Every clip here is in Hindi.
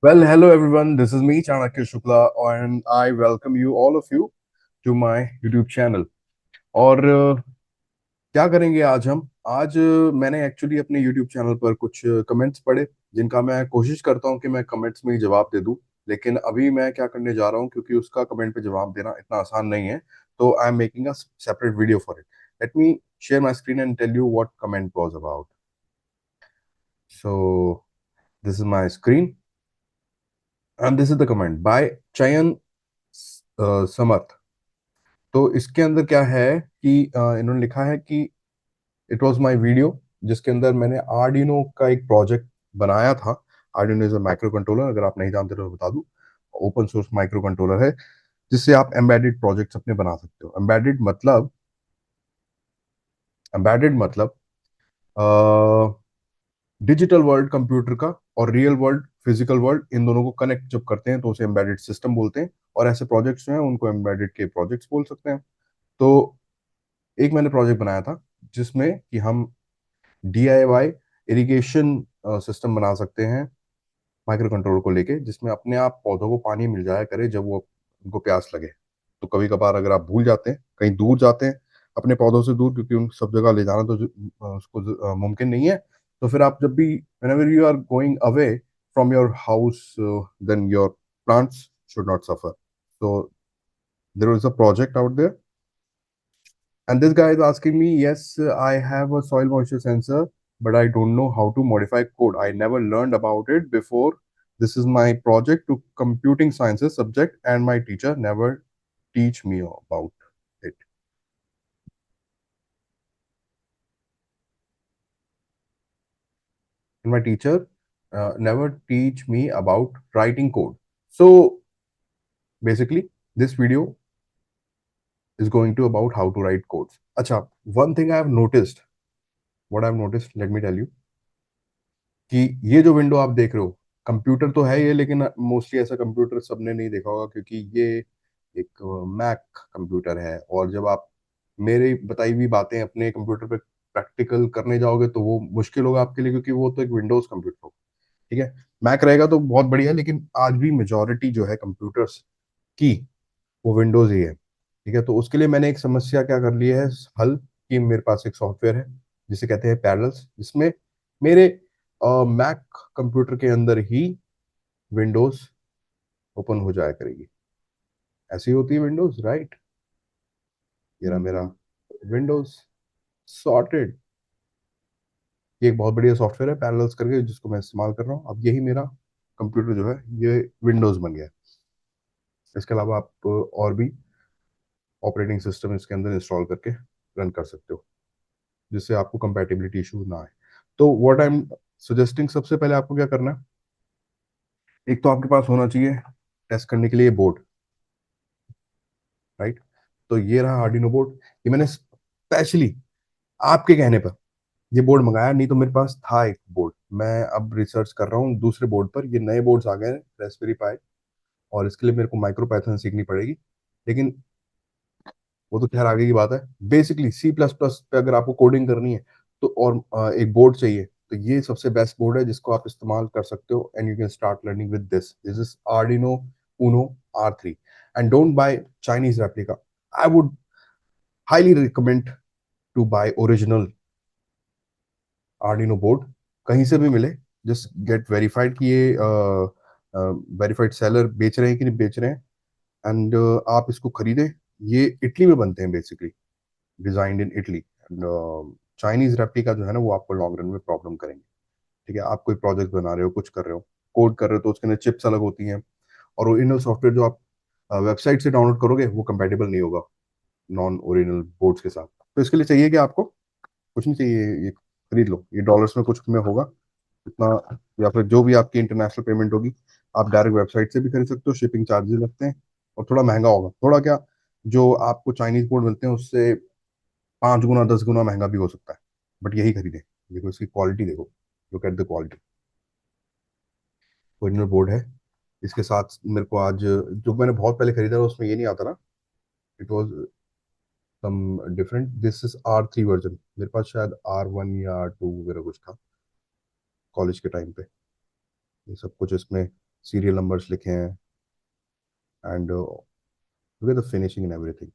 Well, hello everyone. This is me, Chanakya Shukla, and I welcome you all of you to my YouTube channel. और क्या करेंगे आज हम? आज मैंने एक्चुअली अपने YouTube चैनल पर कुछ कमेंट्स पढ़े, जिनका मैं कोशिश करता हूँ कि मैं कमेंट्स में ही जवाब दे दूँ। लेकिन अभी मैं क्या करने जा रहा हूँ, क्योंकि उसका कमेंट पे जवाब देना इतना आसान नहीं है, तो I am making a separate video for it. Let me share my screen and tell you what comment was about. So this is my screen, and this is the comment by Chayan समर्थ. तो इसके अंदर क्या है कि इन्होंने लिखा है कि इट वाज माय वीडियो, जिसके अंदर मैंने आर्डिनो का एक प्रोजेक्ट बनाया था. Arduino is a micro controller. अगर आप नहीं जानते तो बता दूं, ओपन सोर्स माइक्रो कंट्रोलर है, जिससे आप एम्बेडेड प्रोजेक्ट्स अपने बना सकते हो. एम्बेडेड मतलब डिजिटल वर्ल्ड कंप्यूटर का और रियल वर्ल्ड फिजिकल वर्ल्ड, इन दोनों को कनेक्ट जब करते हैं तो उसे एम्बेडेड सिस्टम बोलते हैं. और ऐसे प्रोजेक्ट्स जो हैं उनको एम्बेडेड के प्रोजेक्ट्स बोल सकते हैं. तो एक मैंने प्रोजेक्ट बनाया था जिसमें कि हम DIY इरिगेशन सिस्टम बना सकते हैं माइक्रो कंट्रोलर को लेके, जिसमें अपने आप पौधों को पानी मिल जाया करे जब वो उनको प्यास लगे. तो कभी कभार अगर आप भूल जाते हैं, कहीं दूर जाते हैं अपने पौधों से दूर, क्योंकि उन सब जगह ले जाना तो उसको मुमकिन नहीं है. तो फिर आप जब भी whenever you are going away from your house, then your plants should not suffer. So there is a project out there. And this guy is asking me, yes, I have a soil moisture sensor, but I don't know how to modify code. I never learned about it before. This is my project to computing sciences subject, and my teacher never teach me about it. And my teacher never teach me about writing code. So basically, this video is going to about how to write codes. Acha, one thing I have noticed, what I've noticed, let me tell you, कि ये जो विंडो आप देख रहे हो, कंप्यूटर तो है ये, लेकिन मोस्टली ऐसा कंप्यूटर सबने नहीं देखा होगा, क्योंकि ये एक मैक कंप्यूटर है. और जब आप मेरी बताई हुई बातें अपने कंप्यूटर पे प्रैक्टिकल करने जाओगे तो वो मुश्किल होगा आपके लिए, क्योंकि वो तो एक विंडोज कंप्यूटर होगा. ठीक है, मैक रहेगा तो बहुत बढ़िया, लेकिन आज भी मेजोरिटी जो है कंप्यूटर्स की, वो विंडोज ही है. ठीक है, तो उसके लिए मैंने एक समस्या क्या कर ली है हल, कि मेरे पास एक सॉफ्टवेयर है जिसे कहते हैं पैरेलल्स, जिसमें मेरे मैक कंप्यूटर के अंदर ही विंडोज ओपन हो जाया करेगी. ऐसी होती है विंडोज, राइट? ये रहा मेरा विंडोज सॉर्टेड. ये एक बहुत बढ़िया सॉफ्टवेयर है पैरेलल्स करके, जिसको मैं इस्तेमाल कर रहा हूँ. अब यही मेरा कंप्यूटर जो है ये विंडोज बन गया है. इसके अलावा आप और भी ऑपरेटिंग सिस्टम इसके अंदर इंस्टॉल करके रन कर सकते हो, जिससे आपको कंपैटिबिलिटी इशू ना आए. तो व्हाट आई एम सजेस्टिंग, सबसे पहले आपको क्या करना है, एक तो आपके पास होना चाहिए टेस्ट करने के लिए बोर्ड, राइट? तो ये रहा आर्डिनो बोर्ड. ये मैंने स्पेशली आपके कहने पर ये बोर्ड मंगाया, नहीं तो मेरे पास था एक बोर्ड. मैं अब रिसर्च कर रहा हूँ दूसरे बोर्ड पर. ये नए बोर्ड्स आ गए हैं रेस्पबेरी पाई, और इसके लिए मेरे को माइक्रो पाइथन सीखनी पड़ेगी. लेकिन वो तो खैर आगे की बात है. बेसिकली C++ पे अगर आपको कोडिंग करनी है तो, और एक बोर्ड चाहिए, तो ये सबसे बेस्ट बोर्ड है जिसको आप इस्तेमाल कर सकते हो. And you can start learning with this is Arduino Uno R3. And don't buy Chinese replica. I would highly recommend to buy original Arduino board. कहीं से भी मिले, जस्ट गेट वेरीफाइड कि ये वेरीफाइड सेलर बेच रहे हैं कि नहीं बेच रहे हैं. एंड आप इसको खरीदें. ये इटली में बनते हैं basically, designed in Italy. And Chinese replica जो है ना, वो आपको लॉन्ग रन में प्रॉब्लम करेंगे. ठीक है, आप कोई प्रोजेक्ट बना रहे हो, कुछ कर रहे हो, कोड कर रहे हो, तो उसके अंदर चिप्स अलग होती हैं, और ओरिजिनल सॉफ्टवेयर जो आप वेबसाइट से डाउनलोड करोगे वो कंपैटिबल नहीं होगा नॉन ओरिजिनल बोर्ड्स के साथ. तो इसके लिए चाहिए कि आपको कुछ नहीं चाहिए, ये खरीद लो. ये डॉलर्स में कुछ में होगा इतना, या फिर जो भी आपकी इंटरनेशनल पेमेंट होगी, आप डायरेक्ट वेबसाइट से भी खरीद सकते हो. शिपिंग चार्जेस लगते हैं, और थोड़ा महंगा होगा. थोड़ा क्या, जो आपको चाइनीज बोर्ड मिलते हैं उससे 5 गुना 10 गुना महंगा भी हो सकता है. बट यही खरीदें. देखो इसकी क्वालिटी देखो, look at the quality. Original board है. इसके साथ मेरे को आज, जो मैंने बहुत पहले खरीदा था उसमें ये नहीं आता ना, it was some different. This is R3 version. मेरे पास शायद R1 या R2 वगैरह कुछ था कॉलेज के टाइम पे. ये सब कुछ इसमें सीरियल नंबर्स लिखे हैं, and look at the finishing and everything,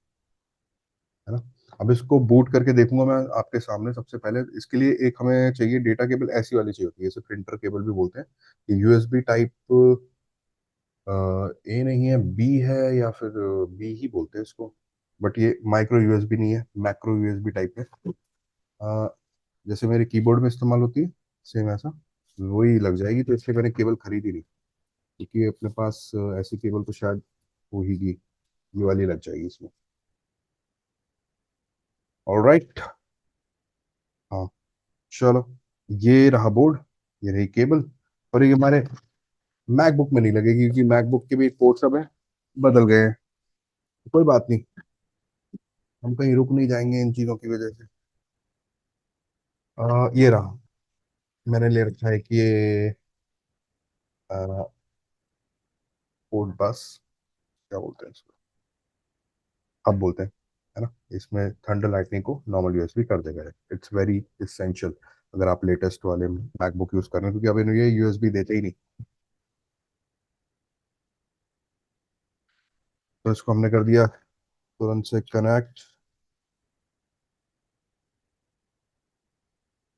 है ना। अब इसको बूट करके देखूंगा मैं आपके सामने। सबसे पहले इसके लिए एक हमें चाहिए डेटा केबल, ऐसी वाली चाहिए होती है, इसे प्रिंटर केबल भी बोलते हैं। ये यूएसबी टाइप ए नहीं है, बी है, या फिर बी ही बोलते हैं इसको। बट ये माइक्रो यूएसबी नहीं है, मैक्रो यूएसबी टाइप है। अ, जैसे मेरे कीबोर्ड में इस्तेमाल होती है, सेम ऐसा वही लग जाएगी। तो इसलिए मैंने केबल खरीदी नहीं, क्योंकि अपने पास ऐसी केबल तो शायद हो ही गई, ये वाली लग जाएगी इसमें। ऑलराइट, हाँ, चलो, ये रहा बोर्ड, ये रही केबल। और ये हमारे मैकबुक में नहीं लगेगी, क्योंकि मैकबुक के भी पोर्ट सब है, बदल गए हैं। कोई बात नहीं, हम कहीं रुक नहीं जाएंगे इन चीज़ों की वजह से। ये रहा, मैंने ले रखा है कि ये पोर्ट बस, क्या बोलते हैं इसको, अब बोलते हैं, है ना। इसमें थंडर लाइटनिंग को नॉर्मल यूएसबी कर देगा। इट्स वेरी इसेंशियल अगर आप लेटेस्ट वाले मैकबुक यूज कर रहे हैं, क्योंकि अब इन्हें ये यूएसबी देते ही नहीं। तो इसको हमने कर दिया तुरंत से कनेक्ट,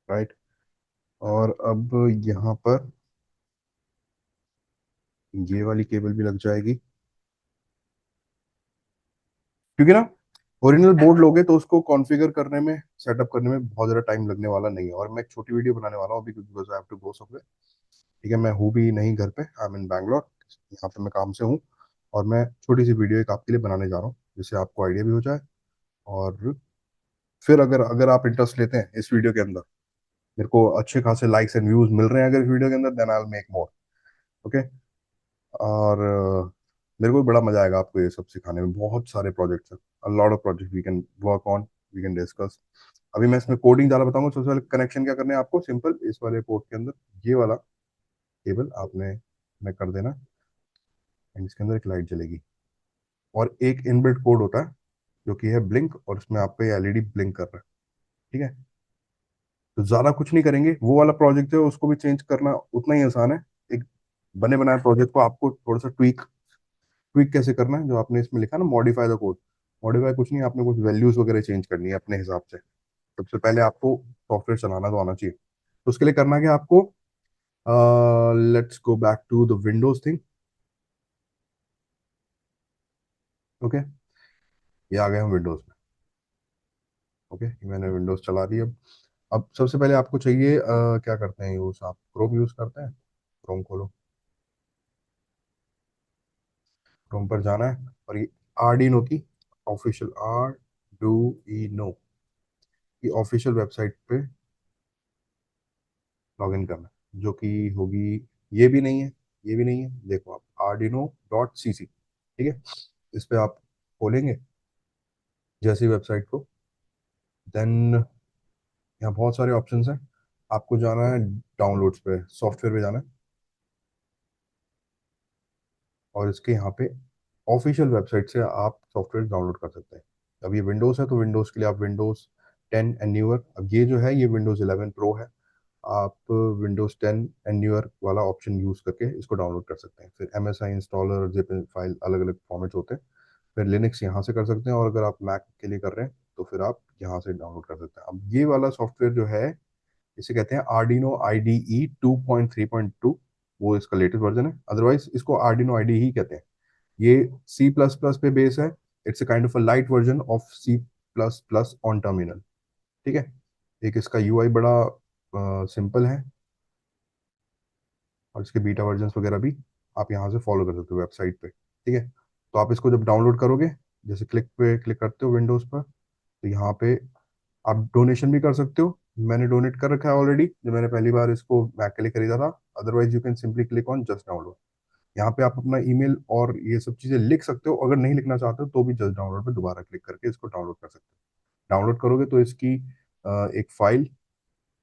राइट। और अब यहाँ पर ये वाली केबल भी लग जाएगी, क्योंकि ना ओरिजिनल बोर्ड लोगे तो उसको कॉन्फ़िगर करने में, सेटअप करने में बहुत ज़्यादा टाइम लगने वाला नहीं है। और मैं एक छोटी वीडियो बनाने वाला हूँ अभी, क्योंकि because I have to go somewhere. ठीक है, मैं हूँ भी नहीं घर पे, आई एम इन बैंगलोर, यहाँ पे मैं काम से हूँ। और मैं छोटी सी वीडियो एक आपके लिए बनाने जा रहा हूँ, जिससे आपको आइडिया भी हो जाए। और फिर अगर अगर आप इंटरेस्ट लेते हैं इस वीडियो के अंदर, मेरे को अच्छे खासे लाइक्स एंड व्यूज मिल रहे हैं अगर इस वीडियो के अंदर, then I will make more. Okay. और मेरे को भी बड़ा मजा आएगा आपको ये सब सिखाने में। बहुत सारे प्रोजेक्ट्स हैं, a lot of project we can work on, we can discuss. अभी मैं इसमें कोडिंग ज़्यादा बताऊंगा। सबसे पहले कनेक्शन क्या करना है आपको, सिंपल, इस वाले पोर्ट के अंदर ये वाला केबल आपने में कर देना, एंड इसके अंदर एक लाइट जलेगी। और एक इनबिल्ट कोड होता है जो कि है ब्लिंक, और इसमें आपका ये एलईडी ब्लिंक कर रहा है। ठीक है, तो ज़्यादा कुछ नहीं करेंगे। वो वाला प्रोजेक्ट जो है उसको भी चेंज करना उतना ही आसान है। एक बने बनाए प्रोजेक्ट को आपको थोड़ा सा ट्वीक, ट्वीक कैसे करना है, जो आपने इसमें लिखा ना मॉडिफाई द कोड, मॉडिफाई कुछ नहीं, आपने कुछ वैल्यूज वगैरह चेंज करनी है अपने हिसाब से। सबसे पहले आपको सॉफ्टवेयर चलाना तो आना चाहिए। तो उसके लिए करना क्या आपको, let's go back to the Windows thing. Okay, ये आ गए हम विंडोज में। ओके, मैंने विंडोज चला दी। अब सबसे पहले आपको चाहिए, क्या करते हैं यूज, आप क्रोम यूज करते हैं, क्रोम खोलो। क्रोम पर जाना है, और ये आर्डिनो की official, Arduino की ऑफिशियल वेबसाइट पे लॉग इन करना है, जो कि होगी, ये भी नहीं है, ये भी नहीं है, देखो आप arduino.cc। ठीक है, इस पे आप खोलेंगे जैसी वेबसाइट को, देन यहाँ बहुत सारे ऑप्शंस हैं। आपको जाना है डाउनलोड्स पे, सॉफ्टवेयर पे जाना है, और इसके यहाँ पे ऑफिशियल वेबसाइट से आप सॉफ्टवेयर डाउनलोड कर सकते हैं। अब ये विंडोज़ है, तो विंडोज़ के लिए आप विंडोज़ 10 एंड न्यूअर, अब ये जो है ये विंडोज़ 11 प्रो है। आप विंडोज़ 10 एंड न्यूअर वाला ऑप्शन यूज़ करके इसको डाउनलोड कर सकते हैं। फिर MSI इंस्टॉलर, जिप फाइल, अलग अलग फॉर्मेट्स होते हैं। फिर लिनक्स यहाँ से कर सकते हैं, और अगर आप मैक के लिए कर रहे हैं तो फिर आप यहाँ से डाउनलोड कर सकते हैं। अब ये वाला सॉफ्टवेयर जो है, इसे कहते हैं आर्डिनो IDE 2.3.2, वो इसका लेटेस्ट वर्जन है। अदरवाइज इसको आर्डिनो IDE ही कहते हैं। ये C++ पे बेस है। It's a kind of a light version of C++ on terminal. ठीक है, एक इसका UI बड़ा सिंपल है, और इसके बीटा वर्जन्स वगैरह भी आप यहाँ से फॉलो कर सकते हो वेबसाइट पे। ठीक है, तो आप इसको जब डाउनलोड करोगे, जैसे क्लिक पे क्लिक करते हो विंडोज़ पर, तो यहाँ पे आप डोनेशन भी कर सकते हो। मैंने डोनेट कर रखा है ऑलरेडी, जब मैंने पहली बार इसको मैक के लिए खरीदा था। Otherwise you can simply click on just download. यहाँ पे आप अपना ईमेल और ये सब चीज़ें लिख सकते हो। अगर नहीं लिखना चाहते हो तो भी जस्ट डाउनलोड पे दोबारा क्लिक करके इसको डाउनलोड कर सकते हो। डाउनलोड करोगे तो इसकी एक फाइल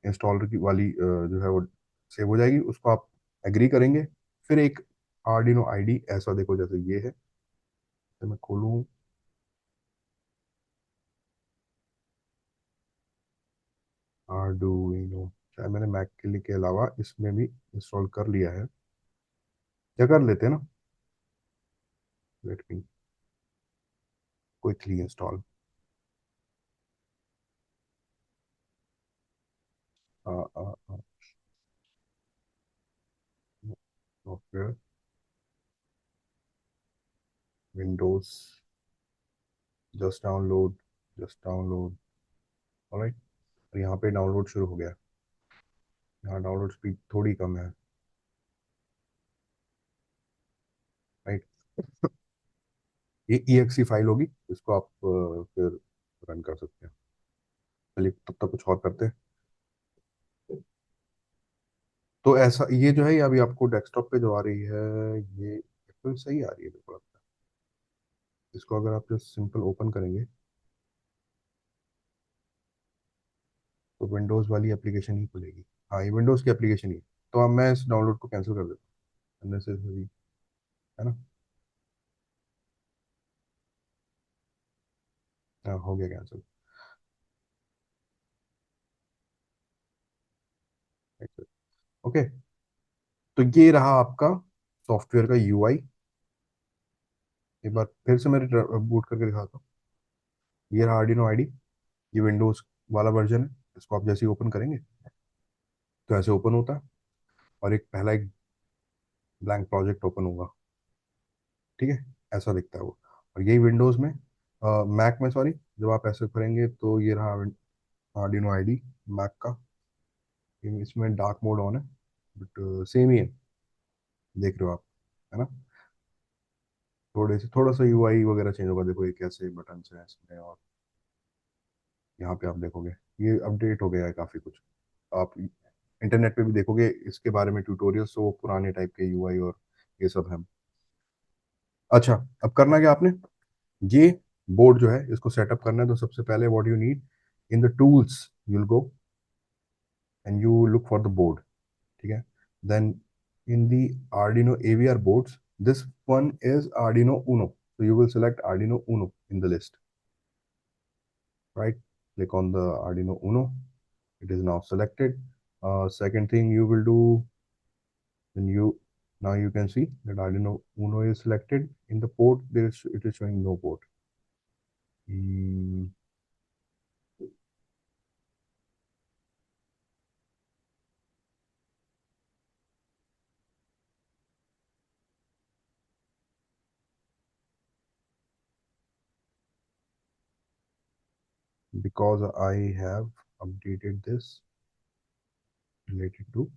इंस्टॉलर की वाली जो है वो सेव हो जाएगी, उसको आप एग्री करेंगे। फिर एक आर्डिनो आईडी ऐसा देखो जैसे ये है, तो मैं खोलूँ, आर्डुइनो, शायद मैंने मैक के लिए के अलावा इसमें भी इंस्टॉल कर लिया है। क्या कर लेते हैं ना, let me quickly install software Windows, just download. Alright, और यहाँ पे डाउनलोड शुरू हो गया। यहाँ डाउनलोड स्पीड थोड़ी कम है, राइट। ये EXE फाइल होगी, इसको आप फिर रन कर सकते हैं। चलिए तब तक कुछ और करते हैं। तो ऐसा ये जो है, ये अभी आपको डेस्कटॉप पे जो आ रही है, ये तो सही आ रही है, बिल्कुल लगता है। इसको अगर आप जस्ट सिंपल ओपन करेंगे तो विंडोज़ वाली एप्लीकेशन ही खुलेगी। हाँ, ये विंडोज़ की एप्लीकेशन ही है। तो अब मैं इस डाउनलोड को कैंसिल कर देता हूँ, अननेसेसरी, है ना। हाँ, हो गया कैंसिल। ओके, तो ये रहा आपका सॉफ्टवेयर का UI। एक बार फिर से मैं बूट करके दिखाता हूँ। ये रहा Arduino IDE, ये विंडोज़ वाला वर्जन है। इसको आप जैसे ही ओपन करेंगे तो ऐसे ओपन होता है, और एक पहला एक ब्लैंक प्रोजेक्ट ओपन होगा। ठीक है, ऐसा दिखता है वो। और यही विंडोज़ में, मैक में सॉरी, जब आप ऐसे करेंगे तो ये रहा Arduino IDE मैक का। इसमें डार्क मोड ऑन है, बट सेम ही है, देख रहे हो आप, है ना। थोड़ा सा UI वगैरह चेंज होगा, देखो ये कैसे बटन है इसमें, और यहाँ पे आप देखोगे ये अपडेट हो गया है काफ़ी कुछ। आप इंटरनेट पे भी देखोगे इसके बारे में ट्यूटोरियल्स, तो वो पुराने टाइप के UI और ये सब है। अच्छा, अब करना क्या आपने, ये बोर्ड जो है इसको सेटअप करना है। तो सबसे पहले what you need, in the tools you'll go and you look for the board, ठीक है। then in the Arduino AVR boards, this one is Arduino Uno, so you will select Arduino Uno in the list, right. Click on the Arduino Uno, it is now selected. Second thing you will do, then you now you can see that Arduino Uno is selected. In the port there is, it is showing no port. Mm, because I have updated this related to.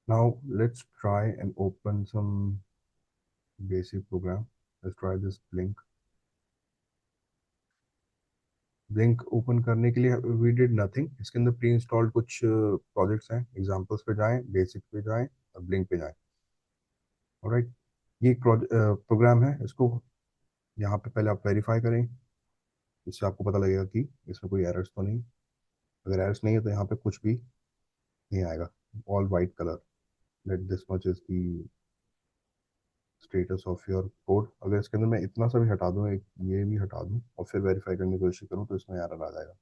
Now let's try and open some basic program. Let's try this Blink. Blink open करने के लिए we did nothing, इसके अंदर प्री इंस्टॉल्ड कुछ प्रोजेक्ट्स हैं। एग्जांपल्स पे जाएं, बेसिक पे जाएं, और ब्लिंक पे जाएं। ऑलराइट, ये प्रोग्राम है, इसको यहाँ पे पहले आप वेरीफाई करें। इससे आपको पता लगेगा कि इसमें कोई एरर्स तो नहीं। अगर एरर्स नहीं है तो यहाँ पे कुछ भी नहीं आएगा, all white colour. Let this much is the status of your code. अगर इसके अंदर मैं इतना सा भी हटा दूँ, एक ये भी हटा दूँ, और फिर वेरीफाई करने की कोशिश करूँ, तो इसमें एरर आ जाएगा।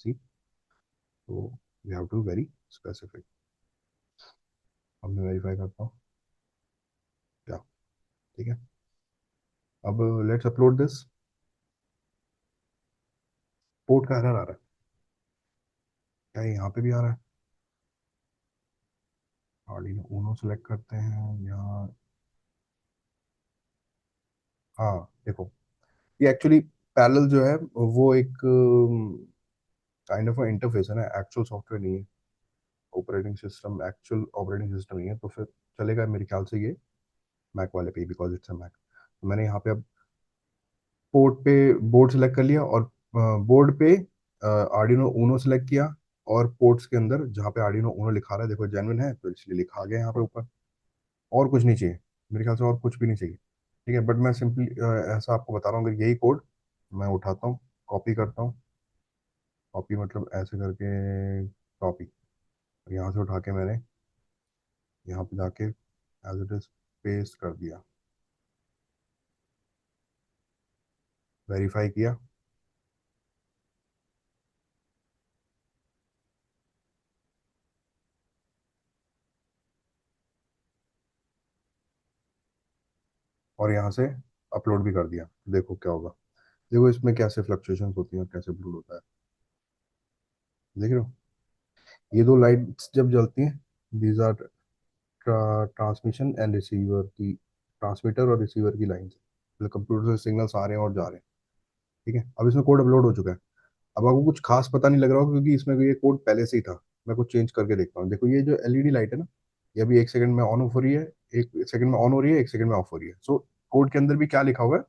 सी, तो we have to very specific. अब मैं वेरीफाई करता हूँ क्या, ठीक है। अब लेट्स अपलोड दिस। पोर्ट का एरर आ रहा है, क्या ये यहाँ पे भी आ रहा है। आर्डिनो ऊनो सेलेक्ट करते हैं यहाँ। हाँ देखो, ये एक्चुअली पैरेलल जो है वो एक काइंड ऑफ इंटरफेस है ना, एक्चुअल सॉफ्टवेयर नहीं है। Operating system, actual operating system नहीं है, तो फिर चलेगा मेरे ख्याल से ये मैक वाले पे, बिकॉज इट्स अ मैक। तो मैंने यहाँ पे अब पोर्ट पे बोर्ड सेलेक्ट कर लिया, और बोर्ड पे आर्डिनो ऊनो सेलेक्ट किया, और पोर्ट्स के अंदर जहाँ पे आर्डिनो ऊनो लिखा रहा है, देखो जेन्युइन है, तो इसलिए लिखा गया यहाँ पे ऊपर। और कुछ नहीं चाहिए मेरे ख्याल से, और कुछ भी नहीं चाहिए। ठीक है, बट मैं सिंपली ऐसा आपको बता रहा हूँ, अगर यही कोड मैं उठाता हूँ, कॉपी करता हूँ, कॉपी मतलब ऐसे करके कॉपी, यहाँ से उठा के मैंने यहाँ पे जाके एज इट इज पेस्ट कर दिया, वेरीफाई किया, और यहाँ से अपलोड भी कर दिया। देखो क्या होगा। देखो इसमें कैसे फ्लक्चुएशंस होती हैं और कैसे अपलोड होता है। देख रहे हो, ये दो लाइट्स जब जलती हैं, these are transmission and receiver की, ट्रांसमीटर और रिसीवर की लाइन से, मतलब कंप्यूटर से सिग्नल्स आ रहे हैं और जा रहे हैं। ठीक है, अब इसमें कोड अपलोड हो चुका है। अब आपको कुछ खास पता नहीं लग रहा होगा क्योंकि इसमें ये कोड पहले से ही था। मैं कुछ चेंज करके देखता हूँ। देखो ये जो एलईडी लाइट है ना, ये अभी 1 सेकंड में ऑन ऑफ हो रही है, 1 सेकंड में ऑन हो रही है, 1 सेकंड में ऑफ हो रही है। सो कोड के अंदर भी क्या लिखा हुआ है,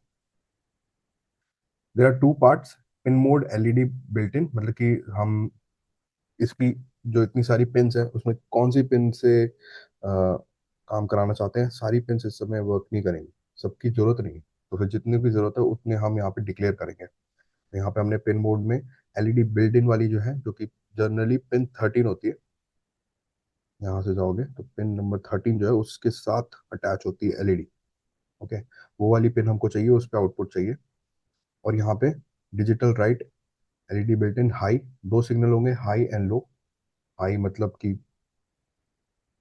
there are two parts, pin mode LED built in, मतलब कि हम इसकी जो इतनी सारी पिन्स है उसमें कौन सी पिन से काम कराना चाहते हैं। सारी पिन्स इस समय वर्क नहीं करेंगी, सबकी जरूरत नहीं है। तो फिर जितनी भी जरूरत है उतने हम यहाँ पे डिक्लेयर करेंगे। तो यहाँ पे हमने पिन मोड में एलईडी बिल्ट इन वाली जो है, जो कि जनरली पिन 13 होती है, यहाँ से जाओगे तो पिन नंबर 13 जो है उसके साथ अटैच होती है एलईडी। ओके, वो वाली पिन हमको चाहिए, उस पर आउटपुट चाहिए। और यहाँ पे डिजिटल राइट एलईडी बिल्ट इन हाई, दो सिग्नल होंगे, हाई एंड लो। हाई मतलब कि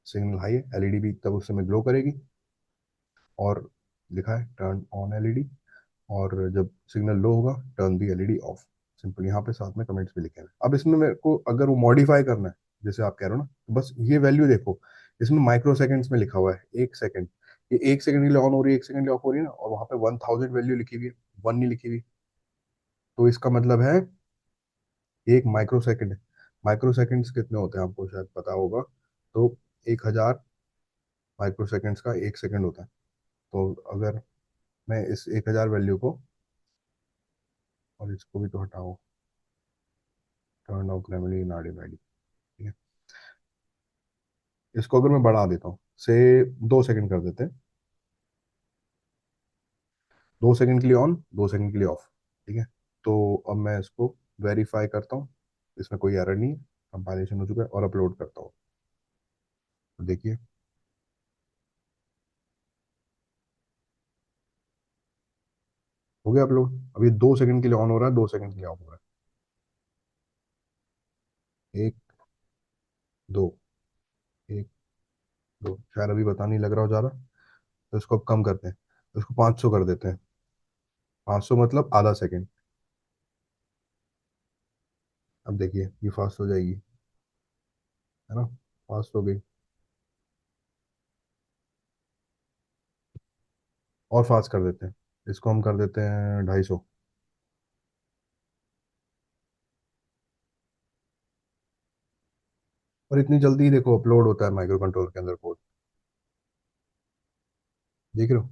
सिग्नल हाई है, एलईडी भी तब उस समय ग्लो करेगी। और लिखा है टर्न ऑन एलईडी, और जब सिग्नल लो होगा turn the LED of. Simple, यहाँ पे साथ में कमेंट्स भी लिखे हैं। अब इसमें मेरे को अगर वो मॉडिफाई करना है जैसे आप कह रहे हो ना, तो बस ये वैल्यू देखो, इसमें माइक्रो सेकंड्स में लिखा हुआ है 1 सेकंड। ये 1 सेकंड के लिए ऑन हो रही है, 1 सेकंड के लिए ऑफ हो रही है ना, और वहाँ पे 1000 वैल्यू लिखी हुई है, वन नहीं लिखी हुई। तो इसका मतलब है एक माइक्रो सेकंड, माइक्रो सेकंड्स कितने होते हैं आपको शायद पता होगा। तो 1000 माइक्रो सेकंड्स का 1 सेकंड होता है। तो अगर मैं इस 1000 वैल्यू को, और इसको भी तो हटाओ, टर्न ऑफ ग्रेमली नॉट डिवाइड, ठीक है, इसको अगर मैं बढ़ा देता हूँ से 2 सेकंड कर देते हैं, 2 सेकंड के लिए ऑन, 2 सेकंड के लिए ऑफ। ठीक है, तो अब मैं इसको वेरीफाई करता हूँ, इसमें कोई एरर नहीं है, कंपाइलेशन हो चुका है, और अपलोड करता हूँ। तो देखिए हो गया अपलोड। अब ये 2 सेकंड के लिए ऑन हो रहा है, 2 सेकंड के लिए ऑफ हो रहा है। एक, दो, एक, दो, शायद अभी पता नहीं लग रहा हो जा रहा। तो इसको अब कम करते हैं, इसको 500 कर देते हैं। 500 मतलब आधा सेकंड। अब देखिए ये फास्ट हो जाएगी, है ना, फास्ट हो गई। और फास्ट कर देते हैं, इसको हम कर देते हैं 250। और इतनी जल्दी देखो अपलोड होता है माइक्रो कंट्रोलर के अंदर कोड। देख रहे हो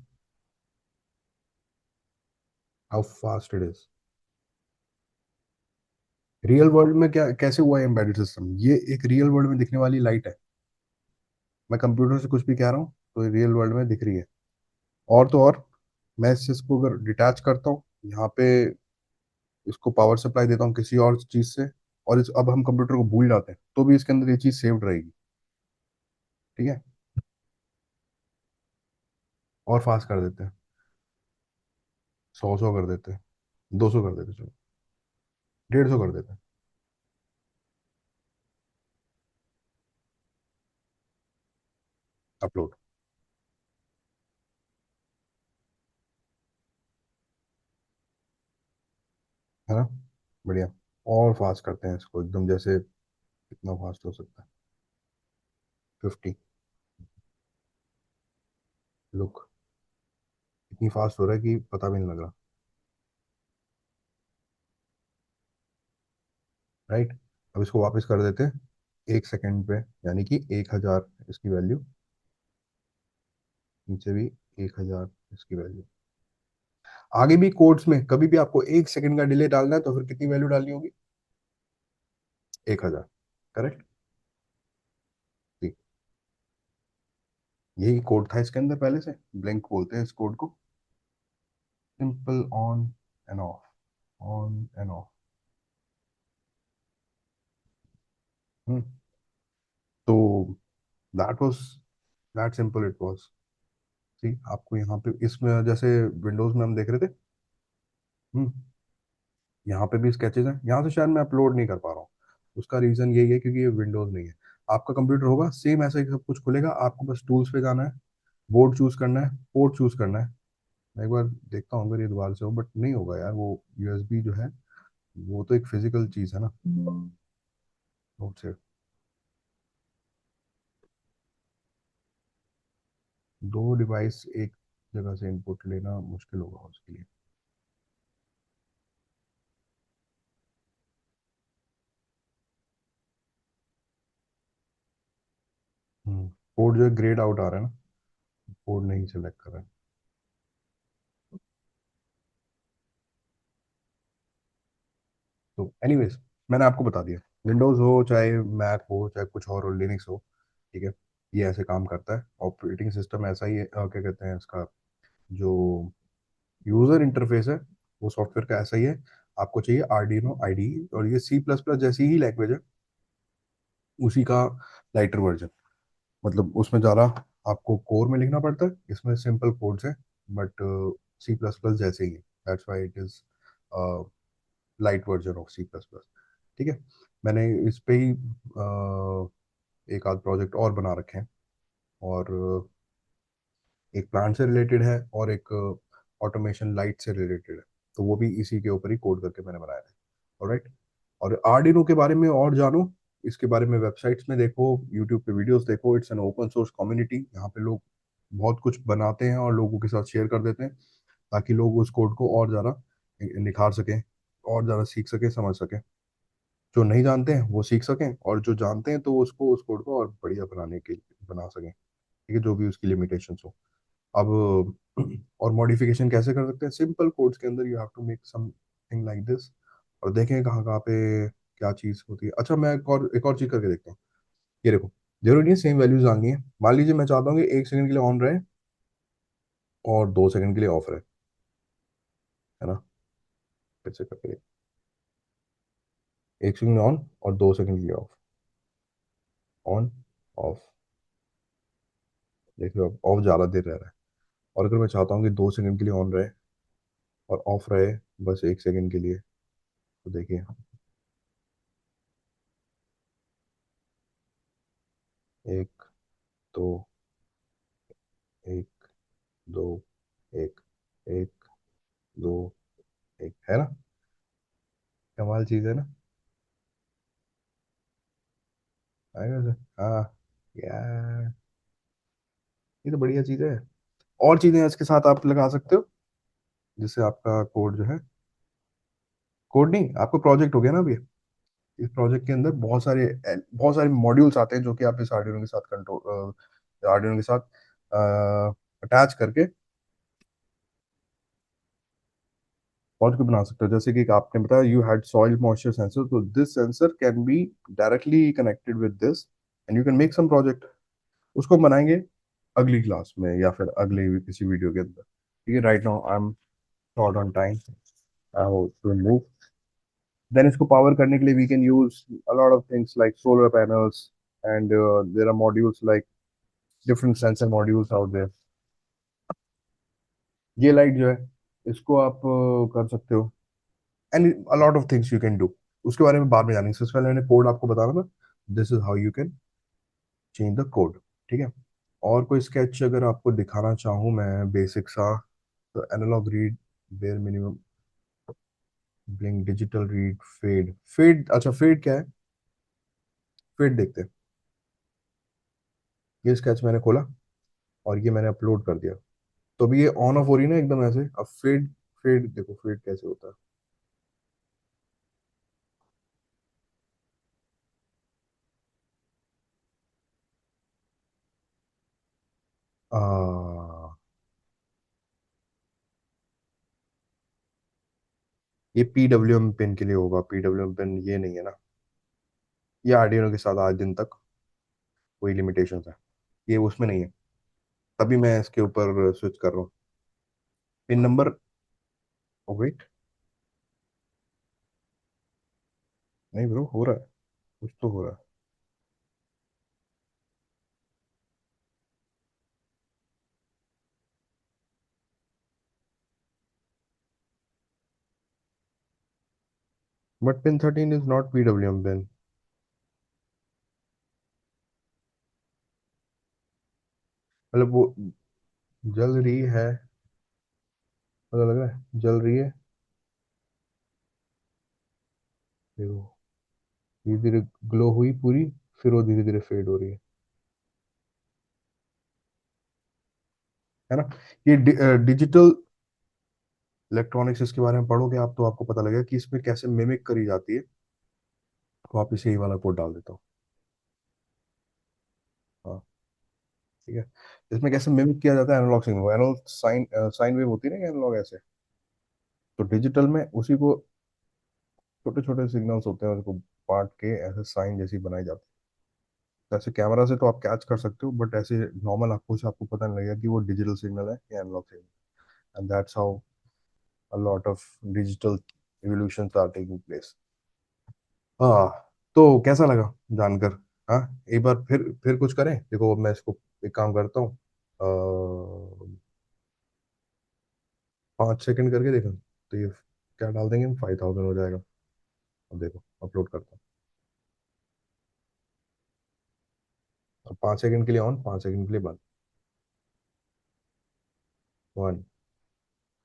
how fast it is. Real world में क्या कैसे हुआ है एम्बेडेड सिस्टम, ये एक रियल वर्ल्ड में दिखने वाली लाइट है। मैं कंप्यूटर से कुछ भी कह रहा हूँ तो रियल वर्ल्ड में दिख रही है। और तो और, मैं इस चीज को अगर डिटैच करता हूँ यहाँ पे, इसको पावर सप्लाई देता हूँ किसी और चीज से, और अब हम कंप्यूटर को भूल जाते हैं तो भी इसके अंदर ये चीज सेव्ड रहेगी। ठीक है, और फास्ट कर देते हैं, 100 कर देते हैं, 200 कर देते हैं, चलो 150 कर देते हैं। अपलोड, है ना, बढ़िया। और फास्ट करते हैं इसको एकदम, जैसे कितना फास्ट हो सकता है, 50। लुक, इतनी फास्ट हो रहा है कि पता भी नहीं लग रहा। राइट, अब इसको वापस कर देते हैं 1 सेकंड पे, यानी कि 1000 इसकी वैल्यू, नीचे भी 1000 इसकी वैल्यू। आगे भी कोड्स में कभी भी आपको 1 सेकंड का डिले डालना है तो फिर कितनी वैल्यू डालनी होगी, 1000। करेक्ट, यही कोड था इसके अंदर पहले से, ब्लैंक बोलते हैं इस कोड को। Simple on and off, on and off. तो that was, that simple it was. ठीक, आपको यहाँ पे इसमें जैसे विंडोज में हम देख रहे थे, हम्म, यहाँ पे भी स्केचेस हैं, यहाँ से शायद मैं अपलोड नहीं कर पा रहा हूँ। उसका रीजन यही है क्योंकि ये विंडोज नहीं है। आपका कंप्यूटर होगा सेम ऐसा ही सब कुछ खुलेगा, आपको बस टूल्स पे जाना है, बोर्ड चूज करना है, पोर्ट चूज करना है, मैं एक बार देखता हूँ अगर ये दोबारा से हो, बट नहीं होगा यार, वो यूएसबी जो है वो तो एक फिजिकल चीज है ना। नोट से दो डिवाइस एक जगह से इनपुट लेना मुश्किल होगा उसके लिए। कोड जो है ग्रेड आउट आ रहा है ना, कोड नहीं सिलेक्ट कर रहा है। तो एनीवेज, मैंने आपको बता दिया, विंडोज़ हो चाहे मैक हो चाहे कुछ और हो, लिनक्स हो, ठीक है, ये ऐसे काम करता है। ऑपरेटिंग सिस्टम ऐसा ही है, क्या कहते हैं इसका, जो यूज़र इंटरफेस है वो सॉफ्टवेयर का ऐसा ही है। आपको चाहिए आर्डिनो आईडी, और ये सी प्लस प्लस जैसी ही लैंग्वेज है, उसी का लाइटर वर्जन। मतलब उसमें ज़्यादा आपको कोर में लिखना पड़ता है, इसमें सिंपल कोड्स हैं, बट सी प्लस प्लस जैसे ही है। That's why it is light version of C plus plus. ठीक है, मैंने इस पे ही एक आध प्रोजेक्ट और बना रखे हैं, और एक प्लांट से रिलेटेड है और एक ऑटोमेशन लाइट से रिलेटेड है। तो वो भी इसी के ऊपर ही कोड करके मैंने बनाया है। ऑलराइट, और आर्डिनो के बारे में और जानो, इसके बारे में वेबसाइट्स में देखो, यूट्यूब पे वीडियोस देखो। It's an open source community, यहाँ पे लोग बहुत कुछ बनाते हैं और लोगों के साथ शेयर कर देते हैं, ताकि लोग उस कोड को और ज़्यादा निखार सकें, और ज़्यादा सीख सकें, समझ सकें। जो नहीं जानते हैं वो सीख सकें, और जो जानते हैं तो वो उसको, उस कोड को और बढ़िया बनाने के बना सकें। ठीक है, जो भी उसकी लिमिटेशंस हो। अब और मॉडिफिकेशन कैसे कर सकते हैं, सिंपल कोड्स के अंदर you have to make something like this, और देखें कहाँ कहाँ पे क्या चीज़ होती है। अच्छा, मैं एक और चीज़ करके देखता हूँ। ये देखो, जरूरी नहीं सेम वैल्यूज आ गई हैं। मान लीजिए मैं चाहता हूँ कि 1 सेकंड के लिए ऑन रहे और 2 सेकंड के लिए ऑफ रहे, है ना। फिर से करके 1 सेकंड ऑन और 2 सेकंड के लिए ऑफ, ऑन ऑफ। देखिए अब ऑफ ज़्यादा देर रह रहा है। और अगर मैं चाहता हूँ कि 2 सेकंड के लिए ऑन रहे और ऑफ रहे बस 1 सेकंड के लिए, तो देखिए, एक, दो, एक, दो, एक, एक, दो, एक, है ना। कमाल चीज है ना। आएगा सर, हाँ यार, ये तो बढ़िया चीज है। और चीजें इसके साथ आप लगा सकते हो, जिससे आपका कोड जो है, कोड नहीं, आपको प्रोजेक्ट हो गया ना अभी। इस प्रोजेक्ट के अंदर बहुत सारे मॉड्यूल्स आते हैं, जो कि आप इस आर्डिनो के साथ कंट्रोल, आर्डिनो के साथ अटैच करके बहुत कुछ बना सकते हो। जैसे कि आपने बताया you had soil moisture sensor, तो this sensor can be directly connected with this, and you can make some project. उसको हम बनाएंगे अगली क्लास में या फिर अगले किसी वीडियो के अंदर। ठीक है, right now I am short on time, I have to move. Then इसको पावर करने के लिए we can use a lot of things like solar panels, and there are modules like different sensor modules out there. ये लाइट जो है, इसको आप कर सकते हो, and a lot of things you can do. उसके बारे में बाद में जानेंगे, सबसे पहले मैंने कोड आपको बताना था। This is how you can change the code. ठीक है, और कोई स्केच अगर आपको दिखाना चाहूँ मैं बेसिक सा, तो analog read, bare minimum, blink, digital read, fade. Fade, अच्छा फेड क्या है, फेड देखते हैं। ये स्केच मैंने खोला और ये मैंने अपलोड कर दिया, तो अभी ये ऑन ऑफ हो रही है ना एकदम ऐसे। अब फेड, फेड देखो फेड कैसे होता है। आ, ये पीडब्ल्यूएम पिन के लिए होगा, पीडब्ल्यूएम पिन ये नहीं है ना। ये आर्डिनो के साथ आज दिन तक कोई लिमिटेशन है, ये उसमें नहीं है। तभी मैं इसके ऊपर स्विच कर रहा हूँ। पिन नंबर, वेट, नहीं ब्रो, हो रहा है, कुछ तो हो रहा है। But pin 13 is not PWM pin. मतलब वो जल रही है, पता लग रहा है, जल रही है। देखो, धीरे धीरे ग्लो हुई पूरी, फिर वो धीरे धीरे फेड हो रही है ना। ये डिजिटल इलेक्ट्रॉनिक्स, इसके बारे में पढ़ोगे आप तो आपको पता लगेगा कि इसमें कैसे मिमिक करी जाती है। वापिस यही वाला कोड डाल देता हूँ। हाँ, ठीक है। इसमें कैसे मिमिक किया जाता है analog signal, analog sine sine wave होती है ना एनालॉग ऐसे। तो डिजिटल में उसी को छोटे छोटे सिग्नल्स होते हैं, उसको बांट के ऐसे साइन जैसी बनाई जाती है। ऐसे कैमरा से तो आप कैच कर सकते हो, बट ऐसे नॉर्मल आंखों से आपको पता नहीं लगेगा कि वो डिजिटल सिग्नल है या analog signal. And that's how a lot of digital evolutions are taking place। हाँ, तो कैसा लगा जानकर? हाँ, एक बार फिर कुछ करें। देखो, अब मैं इसको एक काम करता हूँ, 5 सेकंड करके देखा तो ये क्या डाल देंगे, 5000 हो जाएगा। अब देखो, अपलोड करता हूँ। अब 5 सेकंड के लिए ऑन, 5 सेकंड के लिए बंद। 1,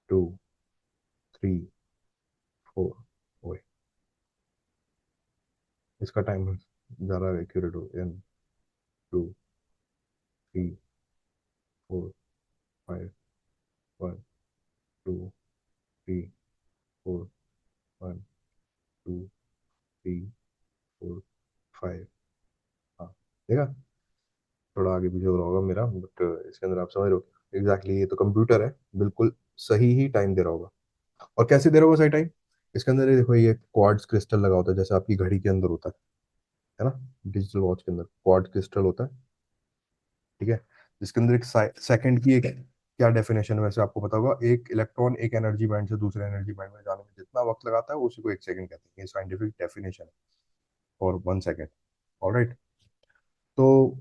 2, 3, 4। ओए, इसका टाइम जा रहा है एक्यूरेट हो। 1, 2, 3, 4, 5, 1, 2, 3, 4, 5। हाँ, देखा, थोड़ा आगे पीछे हो रहा होगा मेरा, बट इसके अंदर आप समझ रहे हो एग्जैक्टली। ये तो कंप्यूटर है, बिल्कुल सही ही टाइम दे रहा होगा। और कैसे दे रहा होगा सही टाइम? इसके अंदर ये देखो, ये क्वार्ट्ज क्रिस्टल लगा होता है, जैसे आपकी घड़ी के अंदर होता है ना। डिजिटल वॉच के अंदर क्वार्ट्ज क्रिस्टल होता है, ठीक है। जिसके अंदर एक सेकंड की एक क्या डेफिनेशन है वैसे आपको पता होगा। एक इलेक्ट्रॉन एक एनर्जी बैंड से दूसरे एनर्जी बैंड में जाने में जितना वक्त लगाता है, उसी को 1 सेकंड कहते हैं। ये साइंटिफिक डेफिनेशन है फॉर 1 सेकंड। ऑलराइट। तो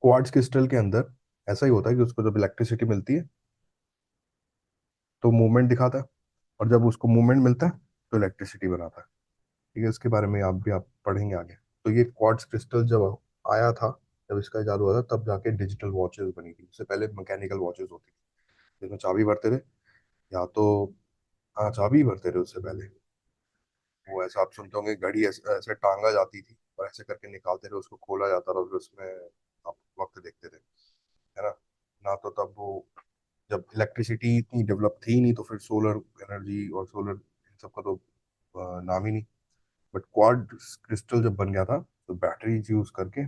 क्वार्ट्ज क्रिस्टल के अंदर ऐसा ही होता है कि उसको जब इलेक्ट्रिसिटी मिलती है तो मूवमेंट दिखाता है, और जब उसको मूवमेंट मिलता है तो इलेक्ट्रिसिटी बनाता है। ठीक है, इसके बारे में आप पढ़ेंगे आगे। तो ये क्वार्ट्ज क्रिस्टल जब आया था, जब इसका इजाद हुआ था, तब जाके डिजिटल वॉचेस बनी थी। उससे पहले मैकेनिकल वॉचेस होती थी जिसमें चाबी भरते थे, या तो, हाँ, चाबी भरते थे उससे पहले। वो ऐसा आप सुनते होंगे, घड़ी ऐसे ऐसे टांगा जाती थी और ऐसे करके निकालते थे, उसको खोला जाता था, फिर उसमें आप वक्त देखते थे, है ना। ना तो तब वो, जब इलेक्ट्रिसिटी इतनी डेवलप थी ही नहीं, तो फिर सोलर एनर्जी और सोलर इन सब का तो नाम ही नहीं। बट क्वाड क्रिस्टल जब बन गया था, तो बैटरीज यूज करके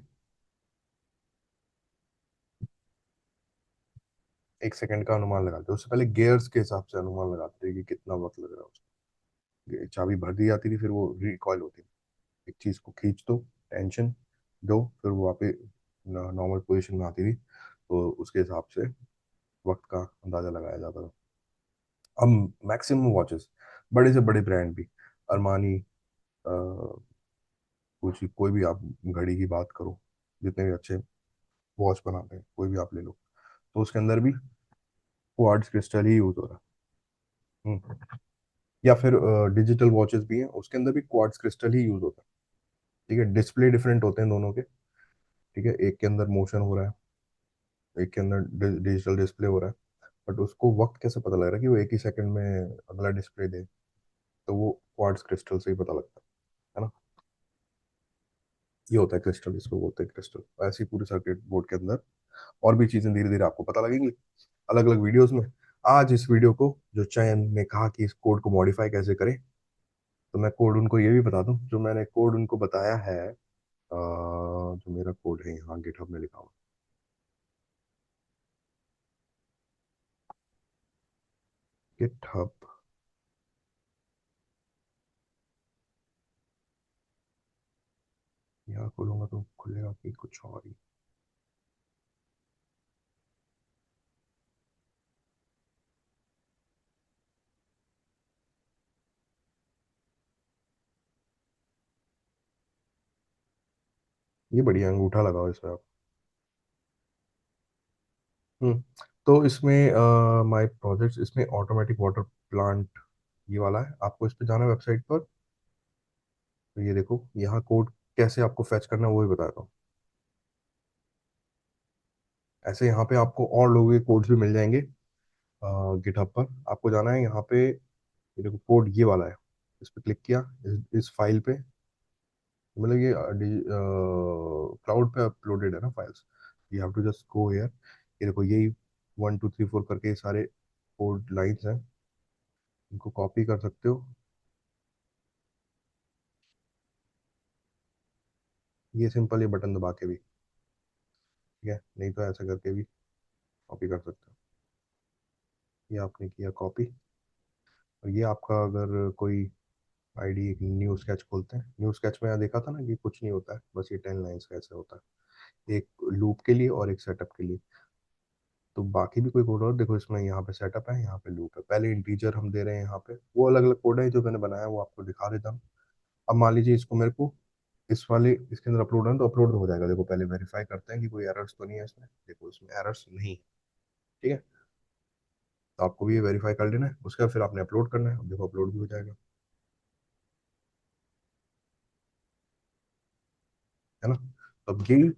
1 सेकंड का अनुमान लगाते, उससे पहले गियर्स के हिसाब से अनुमान लगाते थे कि कितना वक्त लग रहा है उसको। चाबी भर दी जाती थी, फिर वो रिकॉइल होती थी। एक चीज को खींच दो, टेंशन दो, फिर वो वापस नॉर्मल पोजीशन में आती थी, तो उसके हिसाब से वक्त का अंदाजा लगाया जाता था। अब मैक्सिमम वॉचेस, बड़े से बड़े ब्रांड भी, अरमानी, कुछ कोई भी आप घड़ी की बात करो, जितने भी अच्छे वॉच बनाते हैं कोई भी आप ले लो, तो उसके अंदर भी क्वार्ट्ज क्रिस्टल ही यूज हो रहा है। या फिर डिजिटल वॉचेस भी हैं, उसके अंदर भी क्वार्ट्ज क्रिस्टल ही यूज होता है। ठीक है, डिस्प्ले डिफरेंट होते हैं दोनों के। ठीक है, एक के अंदर मोशन हो रहा है, एक के अंदर डिजिटल डिस्प्ले हो रहा है, बट उसको वक्त कैसे पता लग रहा है कि वो एक ही सेकंड में अगला डिस्प्ले दे? तो वो क्वार्ट्ज क्रिस्टल से ही पता लगता है ना। ये होता है क्रिस्टल, इसको बोलते हैं क्रिस्टल। ऐसी पूरी सर्किट बोर्ड के अंदर और भी चीजें धीरे धीरे आपको पता लगेंगी अलग अलग वीडियोस में। आज इस वीडियो को, जो चयन ने कहा कि इस कोड को मॉडिफाई कैसे करें, तो मैं कोड उनको ये भी बता दूं, जो मैंने कोड उनको बताया है। जो मेरा कोड है यहाँ गिटहब में लिखा हुआ, गिटहब, यहाँ खोलूंगा तो खुलेगा कि कुछ और ही। ये बढ़िया अंगूठा लगाओ इसमें आप। हम्म। तो इसमें माय प्रोजेक्ट्स, इसमें ऑटोमेटिक वाटर प्लांट, ये वाला है। आपको इस पे जाना है वेबसाइट पर, तो ये देखो यहाँ कोड कैसे आपको फैच करना है वो भी बताता हूँ। ऐसे यहाँ पे आपको और लोगों के कोड्स भी मिल जाएंगे गिटहब पर। आपको जाना है यहाँ पे, ये देखो कोड ये वाला है, इस पे क्लिक किया, इस फाइल पे, मतलब ये क्लाउड पे अपलोडेड है ना files, you have to just go here. ये देखो यही 1 2 3 4 करके ये सारे कोड लाइंस हैं, इनको कॉपी कर सकते हो। ये सिंपल, ये बटन दबा के भी, ठीक है, नहीं तो ऐसा करके भी कॉपी कर सकते हो। ये आपने किया कॉपी, और ये आपका अगर कोई आईडी, एक न्यू स्केच खोलते हैं। न्यू स्केच में यहाँ देखा था ना कि कुछ नहीं होता है, बस ये 10 लाइन्स का ऐसे होता है, एक लूप के लिए और एक सेटअप के लिए। तो बाकी भी कोई कोड और देखो, इसमें यहाँ पे सेटअप है, यहाँ पे लूप है, पहले इंटीजर हम दे रहे हैं यहाँ पे, वो अलग अलग कोड है जो मैंने बनाया, वो आपको दिखा देता हूँ। अब मान लीजिए इसको मेरे को इस वाले इसके अंदर अपलोड है, तो अपलोड हो जाएगा। देखो पहले वेरीफाई करते हैं कि कोई एरर्स तो नहीं है इसमें, देखो इसमें एरर्स नहीं है, ठीक है। तो आपको भी ये वेरीफाई कर लेना है, उसके बाद फिर आपने अपलोड करना है, अब देखो अपलोड भी हो जाएगा, है ना। तो अब यही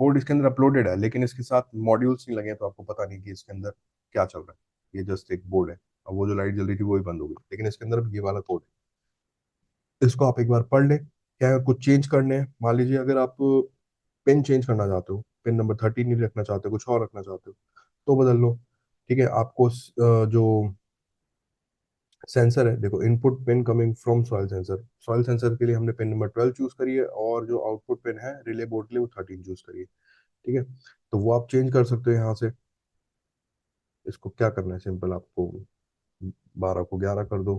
कोड इसके अंदर अपलोडेड है, लेकिन इसके साथ मॉड्यूल्स नहीं लगे, तो आपको पता नहीं कि इसके अंदर क्या चल रहा है। ये जस्ट एक बोर्ड है, अब वो जो लाइट जल रही थी वो ही बंद हो गई, लेकिन इसके अंदर भी ये वाला कोड है। इसको आप एक बार पढ़ लें। क्या कुछ चेंज करने हैं, मान लीजिए अगर आप पिन चेंज करना चाहते हो, पिन नंबर 13 नहीं रखना चाहते हो, कुछ और रखना चाहते हो, तो बदल लो, ठीक है। आपको जो सेंसर है, देखो input pin coming from soil sensor, soil sensor के लिए हमने पिन नंबर 12 चूज करी है, और जो आउटपुट पिन है रिले बोर्ड के लिए वो 13 चूज करिए, ठीक है। तो वो आप चेंज कर सकते हो यहाँ से। इसको क्या करना है, सिंपल आपको 12 को 11 कर दो,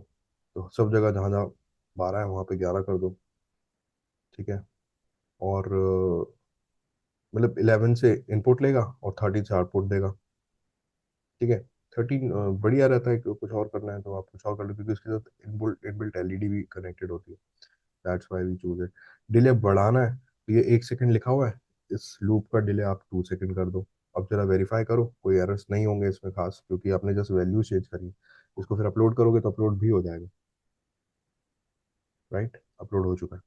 तो सब जगह जहाँ जहाँ 12 है वहाँ पे 11 कर दो, ठीक है। और मतलब 11 से इनपुट लेगा और 13 से आउटपुट देगा, ठीक है। 13 बढ़िया रहता है कि कुछ और करना है तो आप कुछ और कर लो, क्योंकि उसके साथ इनबिल्ट इनबिल्ट एलईडी भी कनेक्टेड होती है, that's why we choose it. Delay बढ़ाना है तो ये 1 सेकंड लिखा हुआ है, इस लूप का डिले आप 2 सेकंड कर दो। अब जरा वेरीफाई करो, कोई एरर्स नहीं होंगे इसमें खास, क्योंकि आपने जस्ट वैल्यू चेंज करी। इसको फिर अपलोड करोगे तो अपलोड भी हो जाएगा, राइट, अपलोड हो चुका है।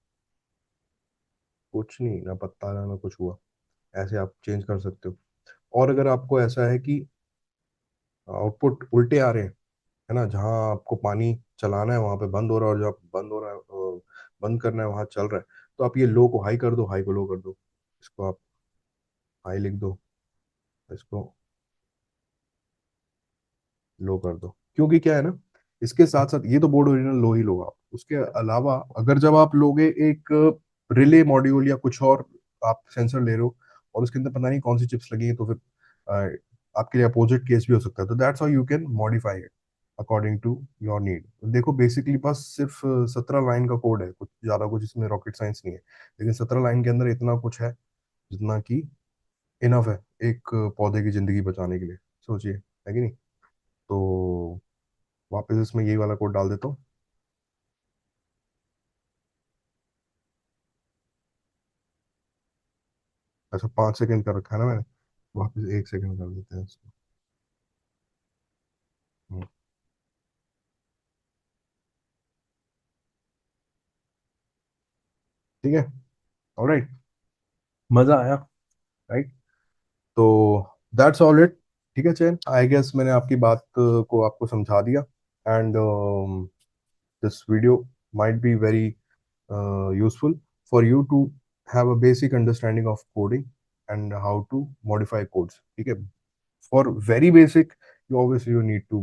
कुछ नहीं, ना पत्ता ना ना कुछ हुआ, ऐसे आप चेंज कर सकते हो। और अगर आपको ऐसा है कि आउटपुट उल्टे आ रहे हैं, है ना, जहाँ आपको पानी चलाना है वहां पे बंद हो रहा है, और जहाँ बंद हो रहा है बंद करना है वहां चल रहा है, तो आप ये लो को हाई कर दो, हाई को लो कर दो। इसको आप हाई लिख दो, इसको लो कर दो, क्योंकि क्या है ना, इसके साथ साथ ये तो बोर्ड ओरिजिनल लो ही लो आप, उसके अलावा अगर जब आप लोगे एक रिले मॉड्यूल या कुछ और, आप सेंसर ले रहे हो और उसके अंदर पता नहीं कौन सी चिप्स लगी है, तो फिर आपके लिए अपोजिट केस भी हो सकता है। तो that's how you can modify it according to your need. देखो बेसिकली बस सिर्फ 17 लाइन का कोड है, कुछ ज्यादा कुछ इसमें रॉकेट साइंस नहीं है, लेकिन 17 लाइन के अंदर इतना कुछ है जितना कि इनफ है एक पौधे की जिंदगी बचाने के लिए, सोचिए, है कि नहीं। तो वापस इसमें यही वाला कोड डाल देता हूँ। अच्छा 5 सेकंड का रखा है ना मैंने, वापस 1 सेकंड कर देते हैं इसको। हम्म, ठीक है, ऑलराइट, मजा आया, राइट। तो दैट्स ऑल इट, ठीक है चैन, आई गेस मैंने आपकी बात को आपको समझा दिया। And this video might be very useful for you to have a basic understanding of coding and how to modify codes, ठीक है। for very basic, you obviously you need to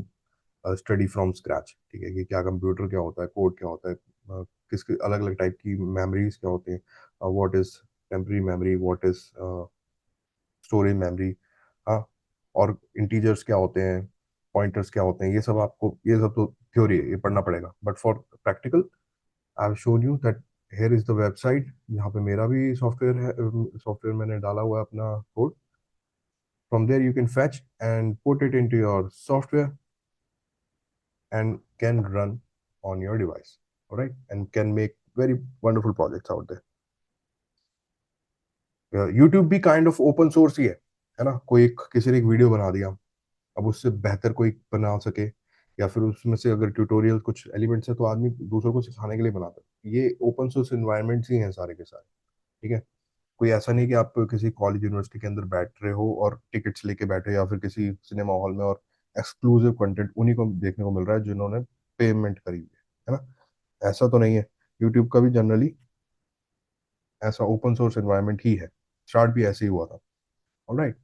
study from scratch, ठीक है, कि क्या कंप्यूटर क्या होता है, कोड क्या होता है, किसके अलग अलग टाइप की मेमोरीज क्या होती हैं, what is temporary memory, what is storage memory, हाँ, और इंटीजर्स क्या होते हैं, पॉइंटर्स क्या होते हैं, ये सब आपको, ये सब तो थ्योरी है, ये पढ़ना पड़ेगा, but for practical I have shown you that here is the website, यहाँ पे मेरा भी सॉफ्टवेयर है, सॉफ्टवेयर मैंने डाला हुआ है अपना code. From there you can fetch and put it into your software and can run on your device, all right, and can make very wonderful projects out there. YouTube भी काइंड ऑफ ओपन सोर्स ही है ना, कोई एक किसी ने एक वीडियो बना दिया, अब उससे बेहतर कोई बना सके, या फिर उसमें से अगर ट्यूटोरियल कुछ एलिमेंट्स है तो आदमी दूसरों को सिखाने के लिए बनाता है, ये ओपन सोर्स इन्वायरमेंट्स ही हैं सारे के सारे, ठीक है। कोई ऐसा नहीं कि आप किसी कॉलेज यूनिवर्सिटी के अंदर बैठ रहे हो और टिकट्स लेके बैठे हो, या फिर किसी सिनेमा हॉल में और एक्सक्लूसिव कंटेंट उन्हीं को देखने को मिल रहा है जिन्होंने पेमेंट करी हुई है ना। ऐसा तो नहीं है। यूट्यूब का भी जनरली ऐसा ओपन सोर्स एनवायरनमेंट ही है, स्टार्ट भी ऐसे ही हुआ था। ऑलराइट।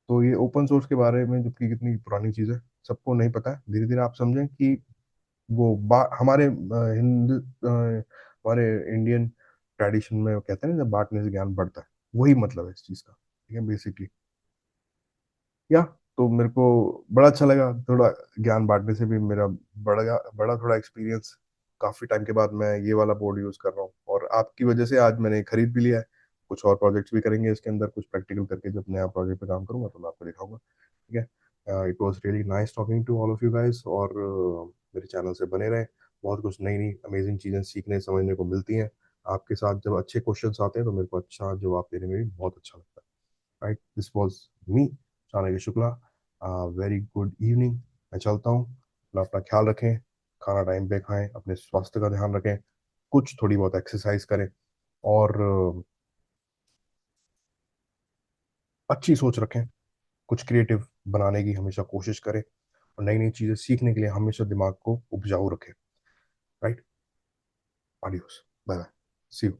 तो ये ओपन सोर्स के बारे में, जबकि कितनी पुरानी चीज़ है, सबको नहीं पता है। धीरे धीरे आप समझें कि वो हमारे हिंदू हमारे इंडियन ट्रेडिशन में वो कहते हैं ना, जब बांटने से ज्ञान बढ़ता है, वही मतलब है इस चीज़ का। ठीक है, बेसिकली। या तो मेरे को बड़ा अच्छा लगा, थोड़ा ज्ञान बांटने से भी मेरा बड़ा बड़ा थोड़ा एक्सपीरियंस। काफी टाइम के बाद मैं ये वाला बोर्ड यूज कर रहा हूँ, और आपकी वजह से आज मैंने खरीद भी लिया है। कुछ और प्रोजेक्ट्स भी करेंगे इसके अंदर, कुछ प्रैक्टिकल करके जब नया प्रोजेक्ट पे काम करूंगा तो मैं आपको दिखाऊंगा। ठीक है। It was really nice talking to all of you guys, और मेरे चैनल से बने रहें। बहुत कुछ नई नई अमेजिंग चीजें सीखने समझने को मिलती हैं। आपके साथ जब अच्छे क्वेश्चंस आते हैं तो मेरे को अच्छा जवाब देने में भी बहुत अच्छा लगता है। Right, this was me, Chanakya Shukla. Very good evening. मैं चलता हूँ। अपना अपना ख्याल रखें, खाना टाइम पे खाएं, अपने स्वास्थ्य का ध्यान रखें, कुछ थोड़ी बहुत एक्सरसाइज करें, और अच्छी सोच रखें। कुछ क्रिएटिव बनाने की हमेशा कोशिश करें, और नई नई चीज़ें सीखने के लिए हमेशा दिमाग को उपजाऊ रखें। Right. Adios. Bye bye. See you.